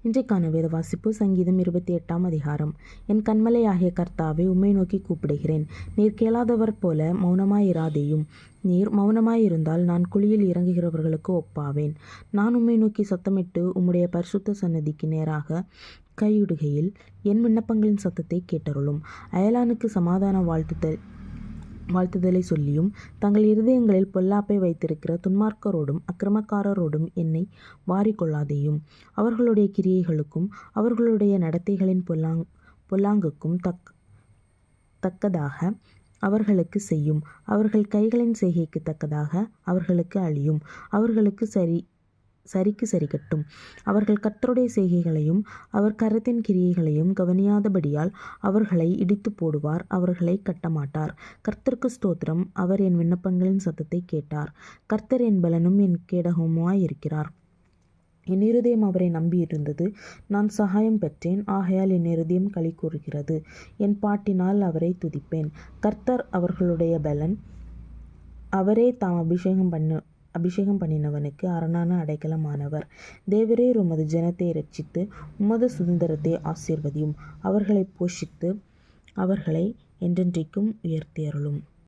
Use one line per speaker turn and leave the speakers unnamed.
இன்றைக்கான வேத வாசிப்பு சங்கீதம் 28ஆம் அதிகாரம். என் கன்மலையாகிய கர்த்தாவே, உம்மை நோக்கி கூப்பிடுகிறேன். நீர் கேளாதவர் போல மௌனமாயிராதேயும். நீர் மௌனமாயிருந்தால் நான் குழியில் இறங்குகிறவர்களுக்கு ஒப்பாவேன். நான் உம்மை நோக்கி சத்தமிட்டு உம்முடைய பரிசுத்த சந்நிதிக்கு நேராக கையிடுகையில் என் விண்ணப்பங்களின் சத்தத்தை கேட்டருளும். அயலானுக்கு சமாதான வாழ்த்துதலை சொல்லியும் தங்கள் இருதயங்களில் பொல்லாப்பை வைத்திருக்கிற துன்மார்க்கரோடும் அக்கிரமக்காரரோடும் என்னை வாரிக்கொள்ளாதேயும். அவர்களுடைய கிரியைகளுக்கும் அவர்களுடைய நடத்தைகளின் பொல்லாங்குக்கும் தக்கதாக அவர்களுக்கு செய்யும். அவர்கள் கைகளின் செய்கைக்கு தக்கதாக அவர்களுக்கு அழியும். அவர்களுக்கு சரிக்கு சரிக்கட்டும். அவர்கள் கர்த்தருடைய செய்கைகளையும் அவர் கரத்தின் கிரியைகளையும் கவனியாதபடியால் அவர்களை இடித்து போடுவார், அவர்களை கட்டமாட்டார். கர்த்தருக்கு ஸ்தோத்திரம். அவர் என் விண்ணப்பங்களின் சத்தத்தை கேட்டார். கர்த்தர் என் பலனும் என் கேடகமுமாயிருக்கிறார். என் இருதயம் அவரை நம்பியிருந்தது. நான் சகாயம் பெற்றேன். ஆகையால் என் இருதயம் களி கூறுகிறது. என் பாட்டினால் அவரை துதிப்பேன். கர்த்தர் அவர்களுடைய பலன். அவரே தாம் அபிஷேகம் பண்ணினவனுக்கு அரணான அடைக்கலமானவர். தேவரே, உமது ஜனத்தை இரட்சித்து உமது சுதந்திரத்தை ஆசீர்வதியும். அவர்களை போஷித்து அவர்களை என்றென்றைக்கும் உயர்த்தி அருளும்.